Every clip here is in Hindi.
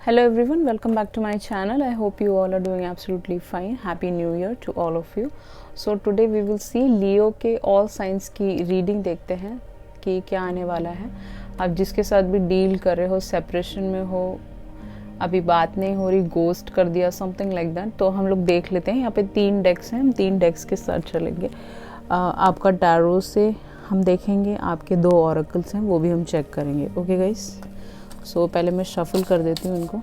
Hello everyone, welcome back to my channel. I hope you all are doing absolutely fine. Happy New Year to all of you. So today we will see लियो के all signs की रीडिंग देखते हैं कि क्या आने वाला है. आप जिसके साथ भी डील कर रहे हो, सेपरेशन में हो, अभी बात नहीं हो रही, गोस्ट कर दिया, समथिंग लाइक दैट, तो हम लोग देख लेते हैं. यहाँ पे 3 डेक्स हैं, हम 3 डेक्स के साथ चलेंगे. आपका टैरो से हम देखेंगे, आपके 2 ऑरेकल्स हैं वो भी हम चेक करेंगे. ओके गाइस, सो पहले मैं शफल कर देती हूँ इनको.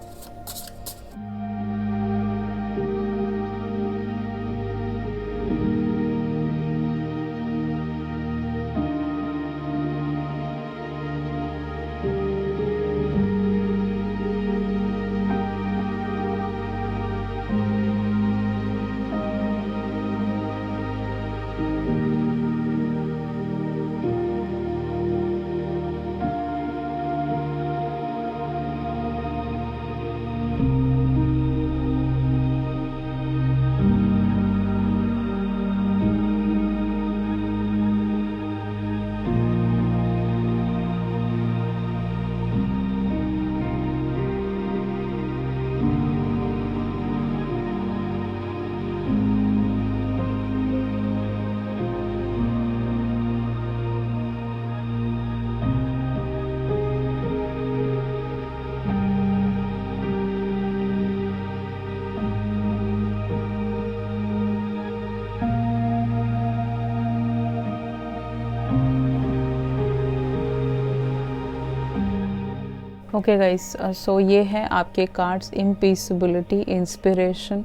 ओके गाइस, सो ये है आपके cards. Impossibility, inspiration,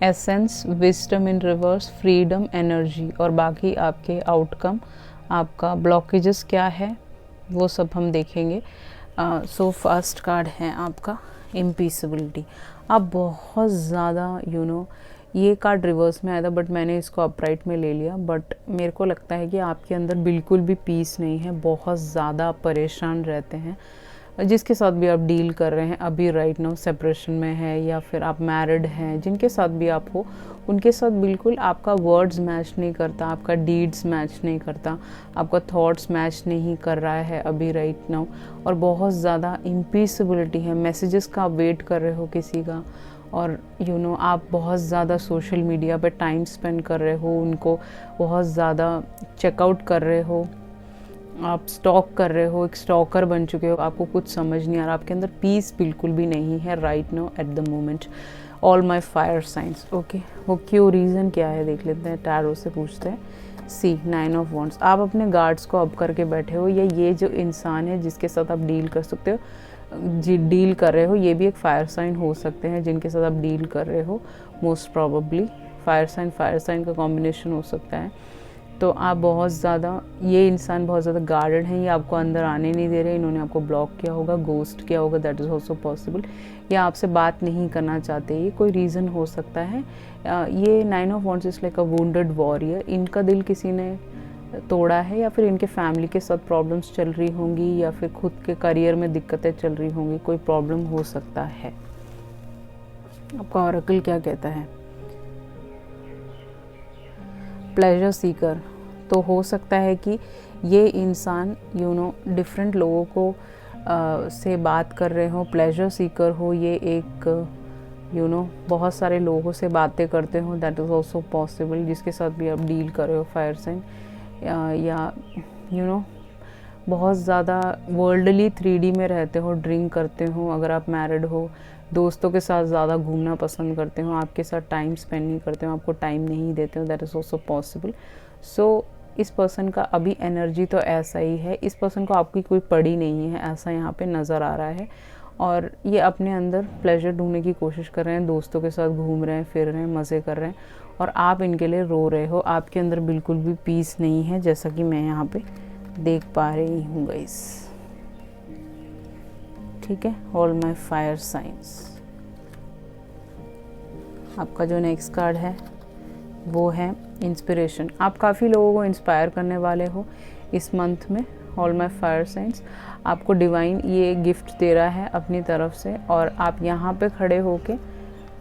essence, wisdom in reverse, freedom, energy, और बाकी आपके आउटकम, आपका ब्लॉकेजेस क्या है वो सब हम देखेंगे. सो फर्स्ट कार्ड है आपका इम्पीसिबिलिटी. आप बहुत ज़्यादा ये कार्ड रिवर्स में आया था बट मैंने इसको अपराइट में ले लिया. बट मेरे को लगता है कि आपके अंदर बिल्कुल भी पीस नहीं है, बहुत ज़्यादा परेशान रहते हैं. जिसके साथ भी आप डील कर रहे हैं अभी राइट नाउ, सेपरेशन में है या फिर आप मैरिड हैं, जिनके साथ भी आप हो, उनके साथ बिल्कुल आपका वर्ड्स मैच नहीं करता, आपका डीड्स मैच नहीं करता, आपका थॉट्स मैच नहीं कर रहा है अभी राइट नाउ. और बहुत ज़्यादा इम्पीसिबिलिटी है. मैसेजेस का आप वेट कर रहे हो किसी का, और आप बहुत ज़्यादा सोशल मीडिया पे टाइम स्पेंड कर रहे हो, उनको बहुत ज़्यादा चेकआउट कर रहे हो, आप स्टॉक कर रहे हो, एक स्टॉकर बन चुके हो, आपको कुछ समझ नहीं आ रहा, आपके अंदर पीस बिल्कुल भी नहीं है right now at the moment. All my fire signs. Okay, वो क्यों, रीज़न क्या है देख लेते हैं, टैरो से पूछते हैं. सी 9 ऑफ वॉन्ड्स. आप अपने गार्ड्स को अप करके बैठे हो, या ये जो इंसान है जिसके साथ आप डील कर सकते हो, डील कर रहे हो, ये भी एक फायर साइन हो सकते हैं जिनके साथ आप डील कर रहे हो. मोस्ट प्रॉबेबली फायर साइन का कॉम्बिनेशन हो सकता है. तो आप बहुत ज़्यादा, ये इंसान बहुत ज़्यादा गार्डेड हैं, ये आपको अंदर आने नहीं दे रहे, इन्होंने आपको ब्लॉक किया होगा, गोस्ट किया होगा, दैट इज़ ऑल्सो पॉसिबल. या आपसे बात नहीं करना चाहते, ये कोई रीज़न हो सकता है. ये 9 of wands is like a wounded warrior. इनका दिल किसी ने तोड़ा है, या फिर इनके फैमिली के साथ प्रॉब्लम्स चल रही होंगी, या फिर खुद के करियर में दिक्कतें चल रही होंगी, कोई प्रॉब्लम हो सकता है. आपका ऑरेकल क्या कहता है? प्लेजर सीकर. तो हो सकता है कि ये इंसान डिफरेंट लोगों को से बात कर रहे हो, प्लेजर सीकर हो, ये एक बहुत सारे लोगों से बातें करते हो, दैट इज़ ऑल्सो पॉसिबल. जिसके साथ भी आप डील कर रहे हो फायर साइन, या बहुत ज़्यादा वर्ल्डली 3D में रहते हो, ड्रिंक करते हो, अगर आप मैरिड हो, दोस्तों के साथ ज़्यादा घूमना पसंद करते हो, आपके साथ टाइम स्पेंड नहीं करते हो, आपको टाइम नहीं देते हो, दैट इज़ ऑल्सो पॉसिबल. सो इस पर्सन का अभी एनर्जी तो ऐसा ही है. इस पर्सन को आपकी कोई पड़ी नहीं है, ऐसा यहाँ पे नज़र आ रहा है. और ये अपने अंदर प्लेजर ढूंढने की कोशिश कर रहे हैं, दोस्तों के साथ घूम रहे हैं, फिर रहे हैं, मज़े कर रहे हैं, और आप इनके लिए रो रहे हो. आपके अंदर बिल्कुल भी पीस नहीं है, जैसा कि मैं यहाँ पे देख पा रही हूँ गाइस. ठीक है, ऑल माई फायर साइंस. आपका जो नेक्स्ट कार्ड है वो है इंस्पिरेशन. आप काफ़ी लोगों को इंस्पायर करने वाले हो इस मंथ में. All my fire science. आपको डिवाइन ये गिफ्ट दे रहा है अपनी तरफ से, और आप यहाँ पे खड़े होके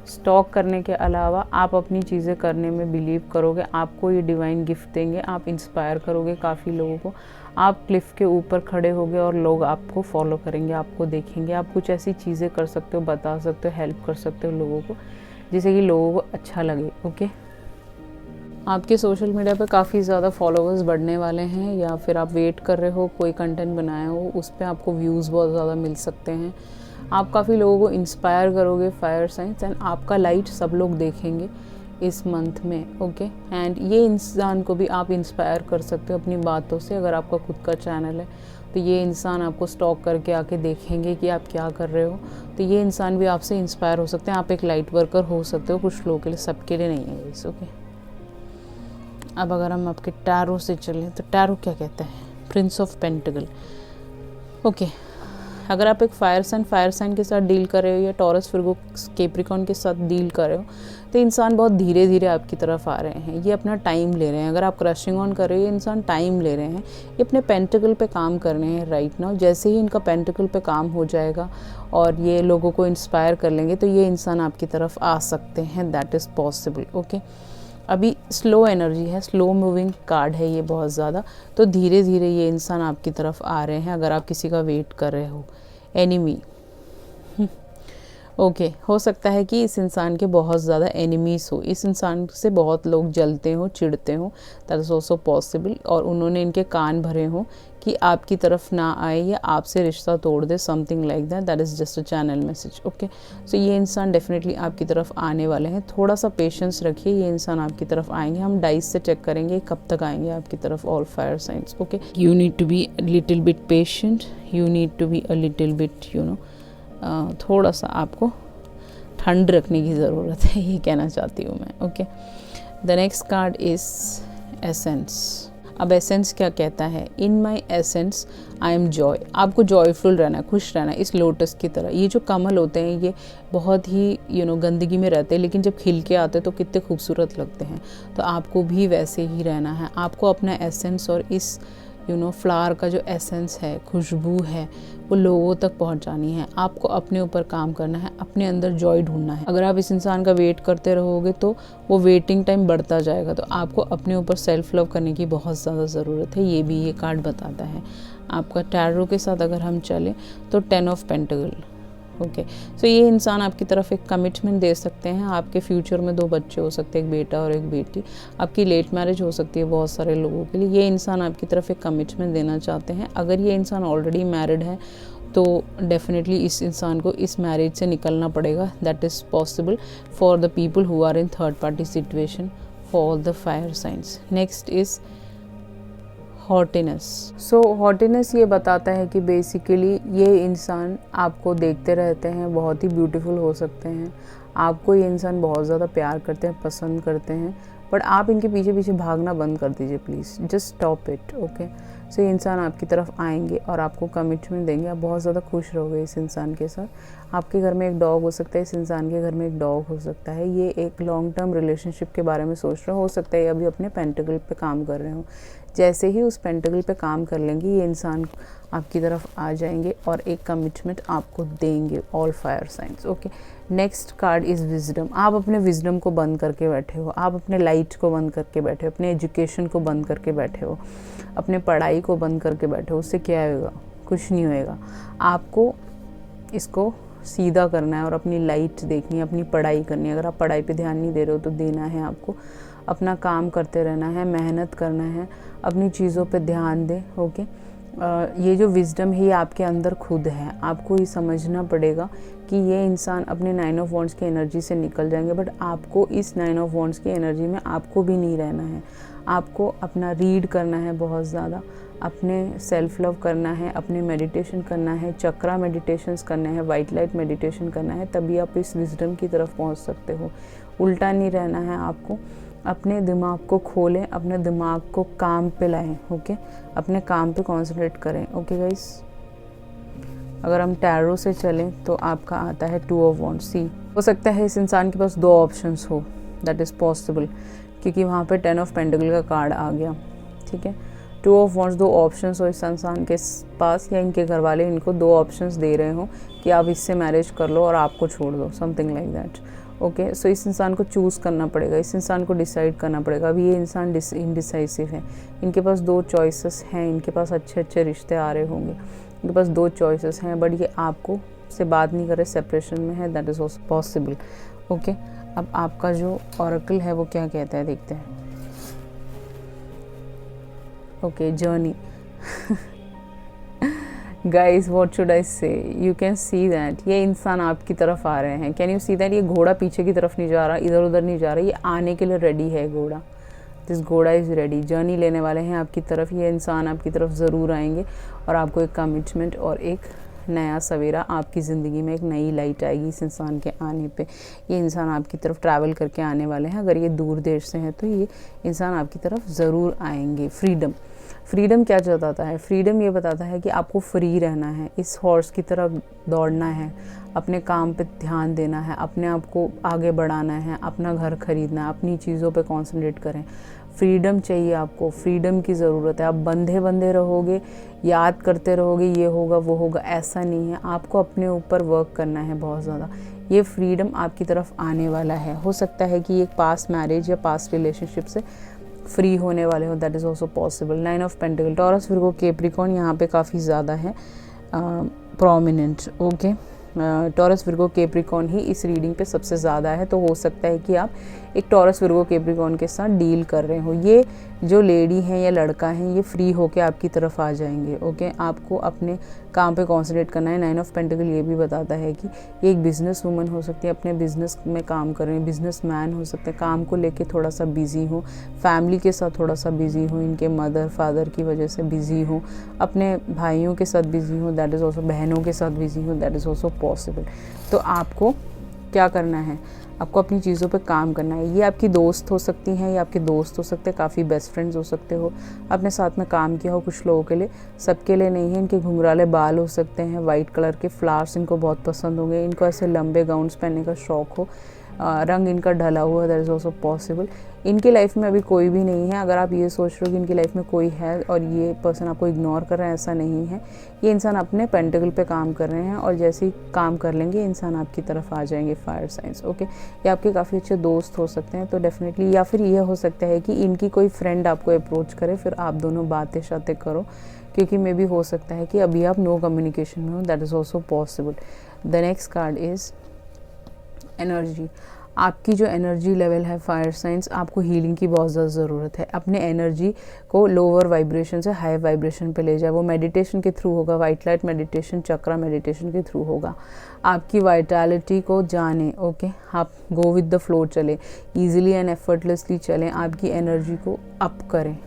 स्टॉक करने के अलावा आप अपनी चीज़ें करने में बिलीव करोगे. आपको ये डिवाइन गिफ्ट देंगे, आप इंस्पायर करोगे काफ़ी लोगों को. आप क्लिफ के ऊपर खड़े होगे और लोग आपको फॉलो करेंगे, आपको देखेंगे। आप कुछ ऐसी चीज़ें कर सकते हो, बता सकते हो, हेल्प कर सकते हो लोगों को, जिससे कि लोगों को अच्छा लगे। ओके, आपके सोशल मीडिया पे काफ़ी ज़्यादा फॉलोअर्स बढ़ने वाले हैं, या फिर आप वेट कर रहे हो कोई कंटेंट बनाया हो, उस पर आपको व्यूज़ बहुत ज़्यादा मिल सकते हैं। आप काफ़ी लोगों को इंस्पायर करोगे फायर साइंस, एंड आपका लाइट सब लोग देखेंगे इस मंथ में। ओके, एंड ये इंसान को भी आप इंस्पायर कर सकते हो अपनी बातों से। अगर आपका खुद का चैनल है तो ये इंसान आपको स्टॉक करके आके देखेंगे कि आप क्या कर रहे हो, तो ये इंसान भी आपसे इंस्पायर हो सकते हैं। आप एक लाइट वर्कर हो सकते हो कुछ लोगों के लिए, सबके लिए नहीं है इस। ओके, अब अगर हम आपके टैरो से चलें तो टैरो क्या कहता है? Prince of pentacle. ओके, अगर आप एक फायर साइन के साथ डील कर रहे हो, या टॉरस विर्गो कैप्रिकॉर्न के साथ डील कर रहे हो, तो इंसान बहुत धीरे धीरे आपकी तरफ आ रहे हैं। ये अपना टाइम ले रहे हैं। अगर आप क्रशिंग ऑन कर रहे हो, ये इंसान टाइम ले रहे हैं, ये अपने पेंटिकल पे काम कर रहे हैं राइट नाउ। जैसे ही इनका पेंटिकल पे काम हो जाएगा और ये लोगों को इंस्पायर कर लेंगे, तो ये इंसान आपकी तरफ आ सकते हैं। That is possible. ओके, अभी स्लो एनर्जी है, स्लो मूविंग कार्ड है ये बहुत ज़्यादा, तो धीरे धीरे ये इंसान आपकी तरफ आ रहे हैं। अगर आप किसी का वेट कर रहे हो, एनिमी। ओके, हो सकता है कि इस इंसान के बहुत ज़्यादा एनिमीज़ हो, इस इंसान से बहुत लोग जलते हो, चिढ़ते हो, दैट इज़ ऑल्सो पॉसिबल। और उन्होंने इनके कान भरे हों कि आपकी तरफ ना आए या आपसे रिश्ता तोड़ दे, something like that. That is just a channel message. Okay, so ये इंसान डेफिनेटली आपकी तरफ आने वाले हैं। थोड़ा सा पेशेंस रखिए, ये इंसान आपकी तरफ आएंगे। हम डाइस से चेक करेंगे कब तक आएंगे आपकी तरफ, all fire signs. Okay, you need to be little bit patient, you need to be a little bit थोड़ा सा आपको ठंड रखने की ज़रूरत है, ये कहना चाहती हूँ मैं। Okay, the next card is essence. अब एसेंस क्या कहता है? इन माई एसेंस आई एम जॉय। आपको जॉयफुल रहना है, खुश रहना है, इस लोटस की तरह। ये जो कमल होते हैं ये बहुत ही गंदगी में रहते हैं, लेकिन जब खिल के आते हैं तो कितने खूबसूरत लगते हैं। तो आपको भी वैसे ही रहना है। आपको अपना एसेंस और इस फ्लावर का जो एसेंस है, खुशबू है, वो लोगों तक पहुंचानी है। आपको अपने ऊपर काम करना है, अपने अंदर जॉय ढूंढना है। अगर आप इस इंसान का वेट करते रहोगे तो वो वेटिंग टाइम बढ़ता जाएगा। तो आपको अपने ऊपर सेल्फ लव करने की बहुत ज़्यादा ज़रूरत है, ये भी ये कार्ड बताता है। आपका टैरो के साथ अगर हम चलें तो 10 ऑफ पेंटिकल। ओके, सो ये इंसान आपकी तरफ एक कमिटमेंट दे सकते हैं। आपके फ्यूचर में 2 बच्चे हो सकते हैं, एक बेटा और एक बेटी। आपकी लेट मैरिज हो सकती है बहुत सारे लोगों के लिए। ये इंसान आपकी तरफ एक कमिटमेंट देना चाहते हैं। अगर ये इंसान ऑलरेडी मैरिड है तो डेफिनेटली इस इंसान को इस मैरिज से निकलना पड़ेगा। That is possible for the people who are in third party situation for the fire signs. Next is hotness. So hotness ये बताता है कि बेसिकली ये इंसान आपको देखते रहते हैं, बहुत ही ब्यूटीफुल हो सकते हैं, आपको ये इंसान बहुत ज़्यादा प्यार करते हैं, पसंद करते हैं, बट आप इनके पीछे पीछे भागना बंद कर दीजिए please, just stop it. Okay, so ये इंसान आपकी तरफ आएंगे और आपको कमिटमेंट देंगे। आप बहुत ज़्यादा खुश रहोगे इस इंसान के साथ। आपके घर में एक डॉग हो सकता है, इस इंसान के घर में एक डॉग हो सकता है। ये एक लॉन्ग टर्म रिलेशनशिप के बारे में सोच रहे हो सकता है अभी अपने पेंटिकल पे काम कर रहे हो। जैसे ही उस पेंटिकल पे काम कर लेंगे ये इंसान आपकी तरफ आ जाएंगे और एक कमिटमेंट आपको देंगे, all fire signs. Okay, next card is wisdom. आप अपने विजडम को बंद करके बैठे हो, आप अपने लाइट को बंद करके बैठे हो, अपने एजुकेशन को बंद करके बैठे हो, अपने पढ़ाई को बंद करके बैठे हो। उससे क्या होगा? कुछ नहीं होएगा। आपको इसको सीधा करना है और अपनी लाइट देखनी है, अपनी पढ़ाई करनी है। अगर आप पढ़ाई पे ध्यान नहीं दे रहे हो तो देना है आपको। अपना काम करते रहना है, मेहनत करना है, अपनी चीज़ों पे ध्यान दें। ओके, ये जो विजडम है ये आपके अंदर खुद है। आपको ये समझना पड़ेगा कि ये इंसान अपने 9 ऑफ वॉन्ड्स की एनर्जी से निकल जाएंगे, बट आपको इस 9 ऑफ वॉन्ड्स की एनर्जी में आपको भी नहीं रहना है। आपको अपना रीड करना है बहुत ज़्यादा, अपने सेल्फ लव करना है, अपने मेडिटेशन करना है, चक्रा मेडिटेशंस करने हैं, वाइट लाइट मेडिटेशन करना है, तभी आप इस विजडम की तरफ पहुंच सकते हो। उल्टा नहीं रहना है आपको। अपने दिमाग को खोलें, अपने दिमाग को काम पे लाएं। ओके, अपने काम पे कॉन्सेंट्रेट करें। ओके गाइस, अगर हम टैरो से चलें तो आपका आता है 2 ऑफ वॉन्ड्स। सी हो सकता है इस इंसान के पास 2 ऑप्शंस हो, दैट इज़ पॉसिबल, क्योंकि वहाँ पे 10 ऑफ पेंटिकल का कार्ड आ गया। ठीक है, 2 ऑफ वॉन्ड्स, 2 ऑप्शंस हो इस इंसान के पास, या इनके घर वाले इनको 2 ऑप्शंस दे रहे हो कि आप इससे मैरिज कर लो और आपको छोड़ दो, समथिंग लाइक दैट। ओके। सो इस इंसान को चूज़ करना पड़ेगा, इस इंसान को डिसाइड करना पड़ेगा। अभी ये इंसान इनडिसाइसिव है, इनके पास 2 चॉइसेस हैं, इनके पास अच्छे अच्छे रिश्ते आ रहे होंगे, इनके पास 2 चॉइसेस हैं, बट ये आपको से बात नहीं कर रहे, सेपरेशन में है, that is also possible. Okay, अब आपका जो ऑरेकल है वो क्या कहता है देखते हैं। Okay, journey. Guys what should I से, यू कैन सी दैट ये इंसान आपकी तरफ आ रहे हैं। कैन यू सी दैट ये घोड़ा पीछे की तरफ नहीं जा रहा, इधर उधर नहीं जा रहा, ये आने के लिए रेडी है घोड़ा। दिस घोड़ा इज़ रेडी, जर्नी लेने वाले हैं आपकी तरफ। ये इंसान आपकी तरफ ज़रूर आएंगे और आपको एक कमिटमेंट और एक नया सवेरा, आपकी ज़िंदगी में एक नई लाइट आएगी इस इंसान के आने पे। ये इंसान आपकी तरफ ट्रैवल करके आने वाले हैं। अगर ये दूर देश से हैं तो ये इंसान आपकी तरफ ज़रूर आएंगे। फ्रीडम, फ्रीडम क्या बताता है? फ्रीडम ये बताता है कि आपको फ्री रहना है, इस हॉर्स की तरफ दौड़ना है, अपने काम पे ध्यान देना है, अपने आप को आगे बढ़ाना है, अपना घर खरीदना है, अपनी चीज़ों पे कंसंट्रेट करें। फ्रीडम चाहिए आपको, फ्रीडम की ज़रूरत है। आप बंधे बंधे रहोगे, याद करते रहोगे ये होगा वो होगा, ऐसा नहीं है। आपको अपने ऊपर वर्क करना है बहुत ज़्यादा। ये फ्रीडम आपकी तरफ आने वाला है। हो सकता है कि एक पास्ट मैरिज या पास्ट रिलेशनशिप से फ्री होने वाले हो, that is also possible. 9 of pentacles, Taurus, Virgo, Capricorn यहाँ पे काफ़ी ज़्यादा है prominent. Okay, Taurus, Virgo, Capricorn ही इस रीडिंग पे सबसे ज़्यादा है। तो हो सकता है कि आप एक टॉरस, विर्गो, कैप्रिकॉर्न के साथ डील कर रहे हो। ये जो लेडी हैं या लड़का हैं ये फ्री होके आपकी तरफ आ जाएंगे। ओके, आपको अपने काम पे कॉन्सेंट्रेट करना है। 9 ऑफ पेंटिकल ये भी बताता है कि ये एक बिजनेस वूमन हो सकती है, अपने बिजनेस में काम कर रहे हैं, बिजनेस मैन हो सकते हैं, काम को लेके थोड़ा सा बिजी हो, फैमिली के साथ थोड़ा सा बिजी हो, इनके मदर फादर की वजह से बिजी हो, अपने भाइयों के साथ बिजी हो, दैट इज़ ऑल्सो, बहनों के साथ बिजी हो, दैट इज़ ऑल्सो पॉसिबल। तो आपको क्या करना है? आपको अपनी चीज़ों पे काम करना है। ये आपकी दोस्त हो सकती हैं, ये आपके दोस्त हो सकते हैं, काफ़ी बेस्ट फ्रेंड्स हो सकते हो, अपने साथ में काम किया हो कुछ लोगों के लिए, सबके लिए नहीं है। इनके घुंघराले बाल हो सकते हैं, वाइट कलर के फ्लावर्स इनको बहुत पसंद होंगे, इनको ऐसे लंबे गाउन्स पहनने का शौक़ हो, रंग इनका ढला हुआ, दैट इज़ ऑल्सो पॉसिबल। इनकी लाइफ में अभी कोई भी नहीं है। अगर आप ये सोच रहे हो कि इनकी लाइफ में कोई है और ये पर्सन आपको इग्नोर कर रहा है, ऐसा नहीं है। ये इंसान अपने पेंटिकल पे काम कर रहे हैं और जैसे ही काम कर लेंगे इंसान आपकी तरफ आ जाएंगे। Fire signs, okay. ये आपके काफ़ी अच्छे दोस्त हो सकते हैं, तो डेफिनेटली, या फिर ये हो सकता है कि इनकी कोई फ्रेंड आपको अप्रोच करे, फिर आप दोनों बातें शातें करो, क्योंकि मे भी हो सकता है कि अभी आप नो कम्युनिकेशन में हो, that is also possible. The next card is energy. आपकी जो एनर्जी लेवल है फायर साइंस, आपको हीलिंग की बहुत ज़्यादा ज़रूरत है। अपने एनर्जी को लोअर वाइब्रेशन से हाई वाइब्रेशन पे ले जाए। वो मेडिटेशन के थ्रू होगा, वाइट लाइट मेडिटेशन, चक्रा मेडिटेशन के थ्रू होगा। आपकी वाइटैलिटी को जाने, ओके। आप गो विद द फ्लो चलें, ईजिली एंड एफर्टलेसली चलें, आपकी एनर्जी को अप करें,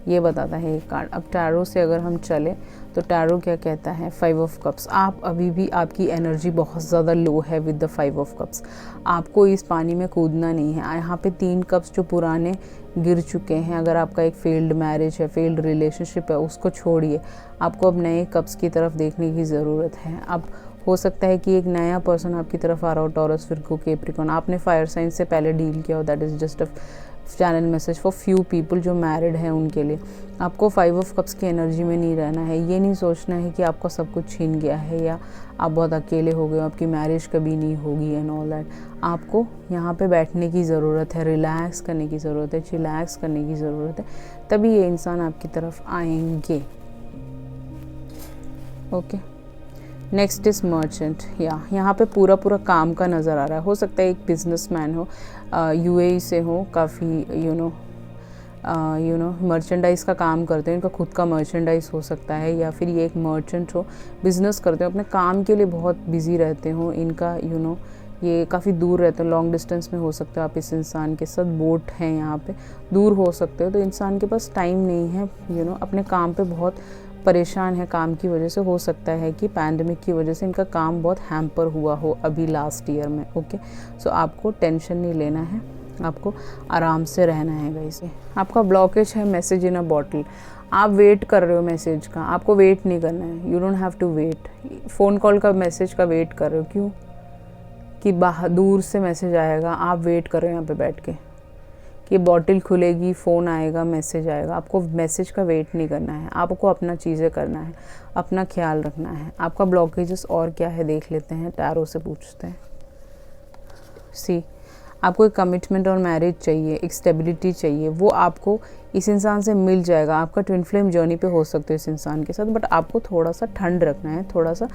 ये बताता है एक कार्ड। अब टैरो से अगर हम चले तो टैरो क्या कहता है? 5 ऑफ कप्स। आप अभी भी, आपकी एनर्जी बहुत ज़्यादा लो है विद द 5 ऑफ कप्स। आपको इस पानी में कूदना नहीं है। यहाँ पे 3 कप्स जो पुराने गिर चुके हैं, अगर आपका एक फेल्ड मैरिज है, फेल्ड रिलेशनशिप है, उसको छोड़िए, आपको अब नए कप्स की तरफ देखने की ज़रूरत है। अब हो सकता है कि एक नया पर्सन आपकी तरफ आ रहा हो, टॉरस, विर्गो, कैप्रिकॉर्न। आपने फायर साइन से पहले डील किया हो, that is just a channel message for few people जो मैरिड हैं उनके लिए। आपको 5 ऑफ कप्स की एनर्जी में नहीं रहना है। ये नहीं सोचना है कि आपका सब कुछ छीन गया है या आप बहुत अकेले हो गए हो, आपकी मैरिज कभी नहीं होगी एंड ऑल दैट। आपको यहाँ पे बैठने की ज़रूरत है, रिलैक्स करने की ज़रूरत है, चिलैक्स करने की ज़रूरत है, तभी ये इंसान आपकी तरफ आएंगे। Okay, next is merchant. यहाँ पे पूरा काम का नज़र आ रहा है। हो सकता है एक बिजनेसमैन हो, यूएई से हो, काफ़ी यू नो मर्चेंडाइज़ का काम करते हैं, इनका खुद का मर्चेंडाइज़ हो सकता है, या फिर ये एक मर्चेंट हो, बिज़नेस करते हो, अपने काम के लिए बहुत बिजी रहते हो। इनका ये काफ़ी दूर रहते हैं, लॉन्ग डिस्टेंस में हो सकते हो आप इस इंसान के साथ, बोट है यहाँ पे, दूर हो सकते हो। तो इंसान के पास टाइम नहीं है, अपने काम पे बहुत परेशान है काम की वजह से। हो सकता है कि पैंडमिक की वजह से इनका काम बहुत हैम्पर हुआ हो अभी लास्ट ईयर में। ओके, सो आपको टेंशन नहीं लेना है, आपको आराम से रहना है। वैसे आपका ब्लॉकेज है मैसेज इन अ बॉटल। आप वेट कर रहे हो मैसेज का, आपको वेट नहीं करना है। You don't have to wait. Phone call का, मैसेज का वेट कर रहे हो, क्यों? कि बाहर दूर से मैसेज आएगा, आप वेट कर रहे हो यहाँ पे बैठ के कि बॉटल खुलेगी, फ़ोन आएगा, मैसेज आएगा। आपको मैसेज का वेट नहीं करना है, आपको अपना चीज़ें करना है, अपना ख्याल रखना है। आपका ब्लॉकेजेस और क्या है देख लेते हैं, टैरो से पूछते हैं। सी, आपको एक कमिटमेंट और मैरिज चाहिए, एक स्टेबिलिटी चाहिए, वो आपको इस इंसान से मिल जाएगा। आपका ट्विन फ्लेम जर्नी पे हो सकते हो इस इंसान के साथ, बट आपको थोड़ा सा ठंड रखना है, थोड़ा सा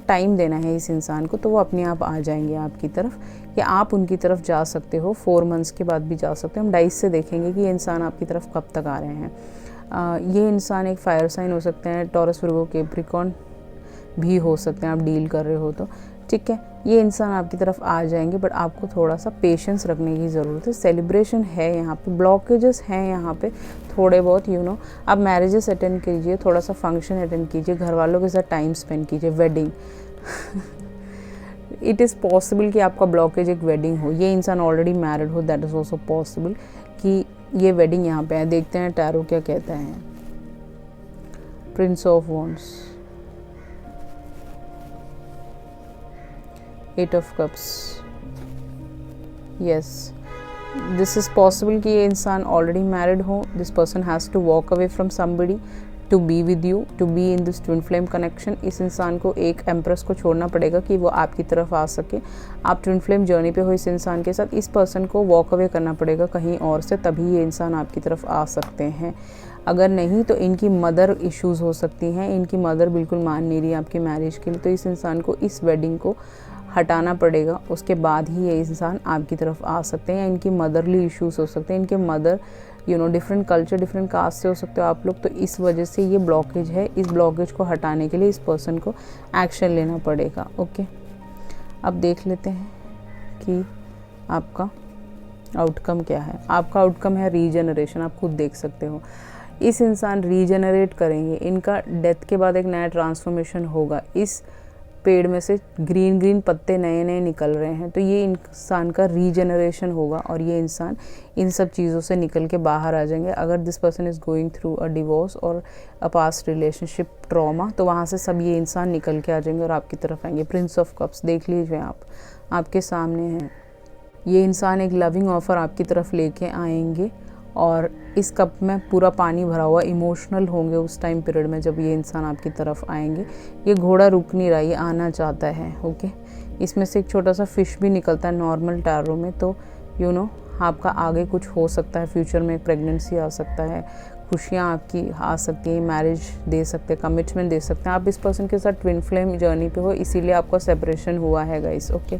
टाइम देना है इस इंसान को, तो वो अपने आप आ जाएंगे आपकी तरफ, या आप उनकी तरफ जा सकते हो। 4 मंथ्स के बाद भी जा सकते हो। हम डाइस से देखेंगे कि ये इंसान आपकी तरफ कब तक आ रहे हैं। ये इंसान एक फायर साइन हो सकते हैं, टॉरस, वर्गो, कैप्रिकॉर्न भी हो सकते हैं आप डील कर रहे हो तो, ठीक है। ये इंसान आपकी तरफ आ जाएंगे, बट आपको थोड़ा सा पेशेंस रखने की ज़रूरत है। सेलिब्रेशन है यहाँ पे, ब्लॉकेजेस हैं यहाँ पे थोड़े बहुत, आप मैरिजेस अटेंड कीजिए, थोड़ा सा फंक्शन अटेंड कीजिए, घर वालों के साथ टाइम स्पेंड कीजिए, वेडिंग इट इज़ पॉसिबल कि आपका ब्लॉकेज एक वेडिंग हो। ये इंसान ऑलरेडी मैरिड हो, दैट इज़ ऑल्सो पॉसिबल कि ये वेडिंग यहाँ पे है। देखते हैं टैरो क्या कहता है। Prince of wands, 8 of cups, yes, this is possible कि ये इंसान ऑलरेडी मैरिड हो। This person has to walk away from somebody to be with you, to be in this twin flame connection. इस इंसान को एक एम्प्रेस को छोड़ना पड़ेगा कि वो आपकी तरफ आ सके। आप ट्विन फ्लेम जर्नी पे हो इस इंसान के साथ, इस पर्सन को वॉक अवे करना पड़ेगा कहीं और से, तभी ये इंसान आपकी तरफ आ सकते हैं। अगर नहीं तो इनकी मदर इश्यूज़ हो सकती हैं, इनकी मदर बिल्कुल मान नहीं रही आपकी मैरिज के लिए, तो इस इंसान को इस वेडिंग को हटाना पड़ेगा, उसके बाद ही ये इंसान आपकी तरफ आ सकते हैं। या इनकी मदरली इश्यूज़ हो सकते हैं, इनके mother different culture, different caste से हो सकते हो आप लोग, तो इस वजह से ये ब्लॉकेज है। इस ब्लॉकेज को हटाने के लिए इस पर्सन को एक्शन लेना पड़ेगा। ओके, अब देख लेते हैं कि आपका आउटकम क्या है। आपका आउटकम है रीजनरेशन, आप खुद देख सकते हो। इस इंसान रीजनरेट करेंगे, इनका डेथ के बाद एक नया ट्रांसफॉर्मेशन होगा। इस पेड़ में से ग्रीन ग्रीन पत्ते नए नए निकल रहे हैं, तो ये इंसान का रीजनरेशन होगा और ये इंसान इन सब चीज़ों से निकल के बाहर आ जाएंगे। अगर this person is going through a divorce और अ पास्ट रिलेशनशिप ट्रॉमा, तो वहाँ से सब ये इंसान निकल के आ जाएंगे और आपकी तरफ आएंगे। प्रिंस ऑफ कप्स देख लीजिए, आप आपके सामने हैं। ये इंसान एक लविंग ऑफ़र आपकी तरफ लेके आएंगे और इस कप में पूरा पानी भरा हुआ, इमोशनल होंगे उस टाइम पीरियड में जब ये इंसान आपकी तरफ आएंगे। ये घोड़ा रुक नहीं रहा, ये आना चाहता है। ओके, इसमें से एक छोटा सा फिश भी निकलता है नॉर्मल टैरो में, तो आपका आगे कुछ हो सकता है, फ्यूचर में एक प्रेगनेंसी आ सकता है, खुशियाँ आपकी आ सकती हैं, मैरिज दे सकते हैं, कमिटमेंट दे सकते हैं। आप इस पर्सन के साथ ट्विन फ्लेम जर्नी पे हो, इसीलिए आपका सेपरेशन हुआ है guys. Okay,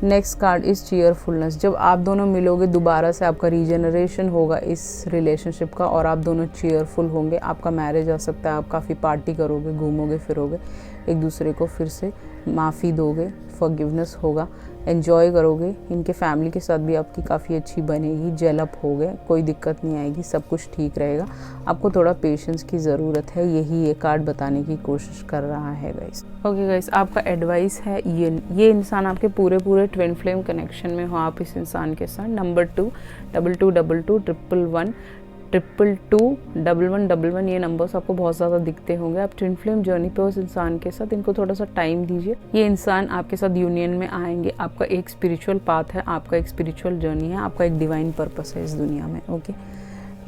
next card is cheerfulness. जब आप दोनों मिलोगे दोबारा से आपका रीजनरेशन होगा इस रिलेशनशिप का और आप दोनों चीयरफुल होंगे। आपका मैरिज आ सकता है, आप काफ़ी पार्टी करोगे, घूमोगे फिरोगे, एक दूसरे को फिर से माफ़ी दोगे, फॉरगिवनेस होगा, एंजॉय करोगे। इनके फैमिली के साथ भी आपकी काफ़ी अच्छी बनेगी, जेलअप हो गए, कोई दिक्कत नहीं आएगी, सब कुछ ठीक रहेगा। आपको थोड़ा पेशेंस की ज़रूरत है, यही ये कार्ड बताने की कोशिश कर रहा है गाइस। ओके गाइस, आपका एडवाइस है ये इंसान आपके पूरे ट्विन फ्लेम कनेक्शन में हो आप इस इंसान के साथ। नंबर 2 2222 111 222 1111 ये नंबर्स आपको बहुत ज़्यादा दिखते होंगे। आप ट्विन फ्लेम जर्नी पे उस इंसान के साथ, इनको थोड़ा सा टाइम दीजिए। ये इंसान आपके साथ यूनियन में आएंगे। आपका एक स्पिरिचुअल पाथ है, आपका एक स्पिरिचुअल जर्नी है, आपका एक डिवाइन पर्पस है इस दुनिया में। ओके,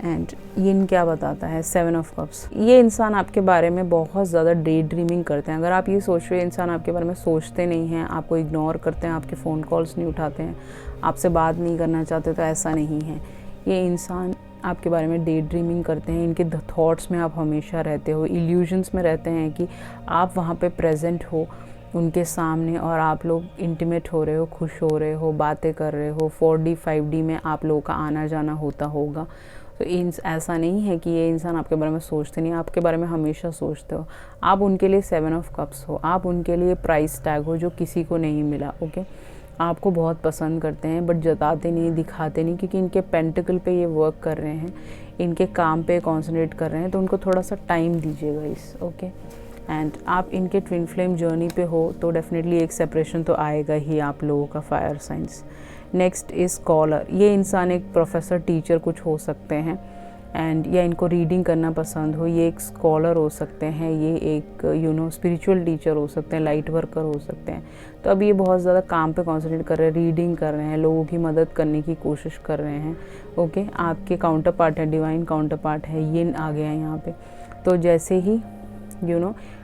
एंड ये क्या बताता है, 7 ऑफ कप्स। ये इंसान आपके बारे में बहुत ज़्यादा डे ड्रीमिंग करते हैं। अगर आप ये सोच रहे हो इंसान आपके बारे में सोचते नहीं हैं, आपको इग्नोर करते हैं, आपके फ़ोन कॉल्स नहीं उठाते हैं, आपसे बात नहीं करना चाहते, तो ऐसा नहीं है। ये इंसान आपके बारे में डे ड्रीमिंग करते हैं, इनके थॉट्स में आप हमेशा रहते हो, इल्यूजन्स में रहते हैं कि आप वहाँ पे प्रेजेंट हो उनके सामने और आप लोग इंटीमेट हो रहे हो, खुश हो रहे हो, बातें कर रहे हो। 4D 5D में आप लोगों का आना जाना होता होगा। तो ऐसा नहीं है कि ये इंसान आपके बारे में सोचते नहीं, आपके बारे में हमेशा सोचते हो। आप उनके लिए 7 ऑफ कप्स हो, आप उनके लिए प्राइस टैग हो जो किसी को नहीं मिला। ओके, आपको बहुत पसंद करते हैं बट जताते नहीं, दिखाते नहीं, क्योंकि इनके पेंटिकल पे ये वर्क कर रहे हैं, इनके काम पे कॉन्सेंट्रेट कर रहे हैं, तो उनको थोड़ा सा टाइम दीजिएगा इस। ओके, एंड आप इनके ट्विन फ्लेम जर्नी पे हो तो डेफिनेटली एक सेपरेशन तो आएगा ही आप लोगों का, fire signs. Next is scholar. ये इंसान एक प्रोफेसर, टीचर कुछ हो सकते हैं, एंड या इनको रीडिंग करना पसंद हो। ये एक स्कॉलर हो सकते हैं, ये एक स्पिरिचुअल टीचर हो सकते हैं, लाइट वर्कर हो सकते हैं। तो अब ये बहुत ज़्यादा काम पे कॉन्सेंट्रेट कर रहे हैं, रीडिंग कर रहे हैं, लोगों की मदद करने की कोशिश कर रहे हैं। ओके, आपके काउंटर पार्ट है, डिवाइन काउंटर पार्ट है, ये आ गया है यहाँ पे। तो जैसे ही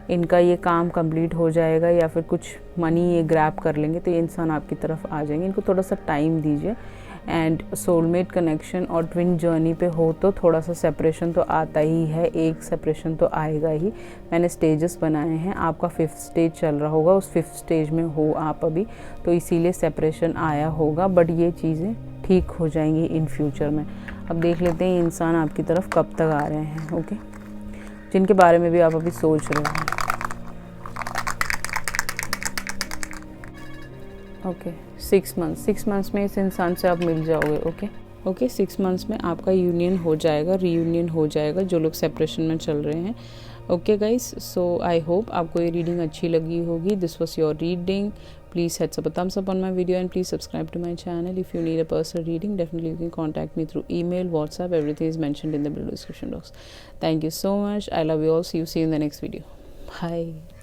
इनका ये काम कंप्लीट हो जाएगा या फिर कुछ मनी ये ग्रैब कर लेंगे तो ये इंसान आपकी तरफ आ जाएंगे। इनको थोड़ा सा टाइम दीजिए। एंड सोलमेट कनेक्शन और ट्विन जर्नी पे हो तो थोड़ा सा सेपरेशन तो आता ही है, एक सेपरेशन तो आएगा ही। मैंने स्टेजेस बनाए हैं, आपका 5th स्टेज चल रहा होगा, उस 5th स्टेज में हो आप अभी, तो इसीलिए सेपरेशन आया होगा। बट ये चीज़ें ठीक हो जाएंगी इन फ्यूचर में। अब देख लेते हैं इंसान आपकी तरफ कब तक आ रहे हैं। ओके, जिनके बारे में भी आप अभी सोच रहे हैं। ओके, 6 मंथ्स में इस इंसान से आप मिल जाओगे। ओके, 6 मंथ्स में आपका यूनियन हो जाएगा, रीयूनियन हो जाएगा, जो लोग सेपरेशन में चल रहे हैं। Okay guys, so I hope आपको ये रीडिंग अच्छी लगी होगी। This was your reading. Please heads up a thumbs up on my video and please subscribe to my channel. If you need a personal reading, definitely you can contact me through email, WhatsApp, everything is mentioned in the below description box. Thank you so much. I love you all. See you in the next video. Bye.